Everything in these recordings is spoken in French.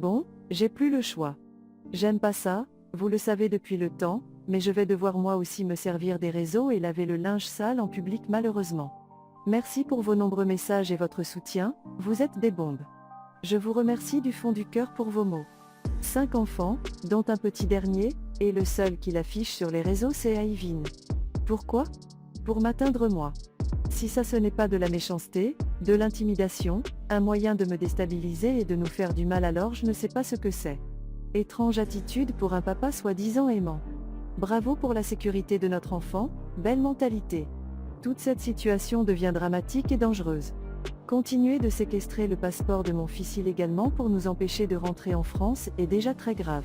Bon, j'ai plus le choix. J'aime pas ça, vous le savez depuis le temps, mais je vais devoir moi aussi me servir des réseaux et laver le linge sale en public malheureusement. Merci pour vos nombreux messages et votre soutien, vous êtes des bombes. Je vous remercie du fond du cœur pour vos mots. 5 enfants, dont un petit dernier, et le seul qui l'affiche sur les réseaux c'est Aivin. Pourquoi? Pour m'atteindre moi. Si ça ce n'est pas de la méchanceté, de l'intimidation, un moyen de me déstabiliser et de nous faire du mal alors je ne sais pas ce que c'est. Étrange attitude pour un papa soi-disant aimant. Bravo pour la sécurité de notre enfant, belle mentalité. Toute cette situation devient dramatique et dangereuse. Continuer de séquestrer le passeport de mon fils illégalement pour nous empêcher de rentrer en France est déjà très grave.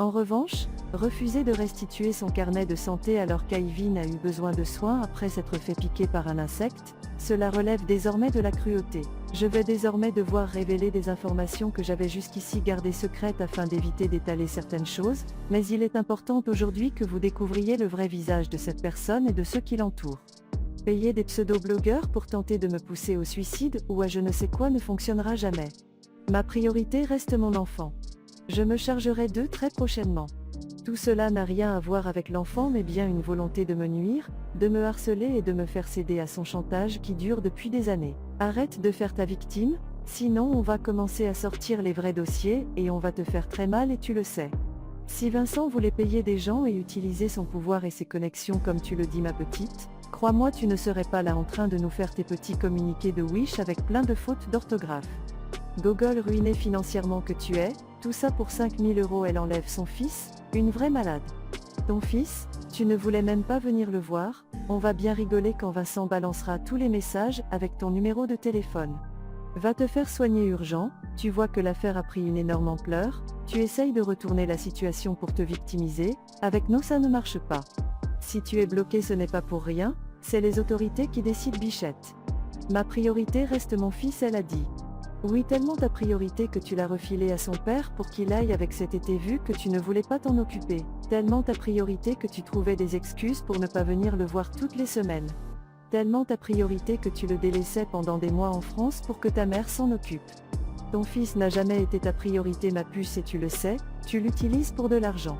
En revanche, refuser de restituer son carnet de santé alors qu'Aivin a eu besoin de soins après s'être fait piquer par un insecte, cela relève désormais de la cruauté. Je vais désormais devoir révéler des informations que j'avais jusqu'ici gardées secrètes afin d'éviter d'étaler certaines choses, mais il est important aujourd'hui que vous découvriez le vrai visage de cette personne et de ceux qui l'entourent. Payer des pseudo-blogueurs pour tenter de me pousser au suicide ou à je ne sais quoi ne fonctionnera jamais. Ma priorité reste mon enfant. Je me chargerai d'eux très prochainement. Tout cela n'a rien à voir avec l'enfant mais bien une volonté de me nuire, de me harceler et de me faire céder à son chantage qui dure depuis des années. Arrête de faire ta victime, sinon on va commencer à sortir les vrais dossiers et on va te faire très mal et tu le sais. Si Vincent voulait payer des gens et utiliser son pouvoir et ses connexions comme tu le dis ma petite, crois-moi tu ne serais pas là en train de nous faire tes petits communiqués de Wish avec plein de fautes d'orthographe. Gogol ruiné financièrement que tu es, tout ça pour 5000 € elle enlève son fils, une vraie malade. Ton fils, tu ne voulais même pas venir le voir, on va bien rigoler quand Vincent balancera tous les messages avec ton numéro de téléphone. Va te faire soigner urgent, tu vois que l'affaire a pris une énorme ampleur, tu essayes de retourner la situation pour te victimiser, avec nous ça ne marche pas. Si tu es bloqué ce n'est pas pour rien, c'est les autorités qui décident bichette. Ma priorité reste mon fils elle a dit. Oui tellement ta priorité que tu l'as refilé à son père pour qu'il aille avec cet été vu que tu ne voulais pas t'en occuper. Tellement ta priorité que tu trouvais des excuses pour ne pas venir le voir toutes les semaines. Tellement ta priorité que tu le délaissais pendant des mois en France pour que ta mère s'en occupe. Ton fils n'a jamais été ta priorité ma puce et tu le sais, tu l'utilises pour de l'argent.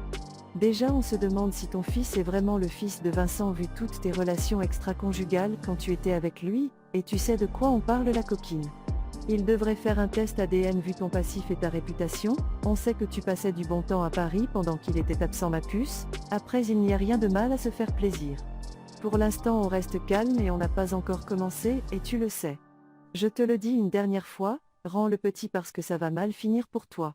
Déjà on se demande si ton fils est vraiment le fils de Vincent vu toutes tes relations extra-conjugales quand tu étais avec lui, et tu sais de quoi on parle la coquine. Il devrait faire un test ADN vu ton passif et ta réputation, on sait que tu passais du bon temps à Paris pendant qu'il était absent ma puce, après il n'y a rien de mal à se faire plaisir. Pour l'instant on reste calme et on n'a pas encore commencé, et tu le sais. Je te le dis une dernière fois, rends le petit parce que ça va mal finir pour toi.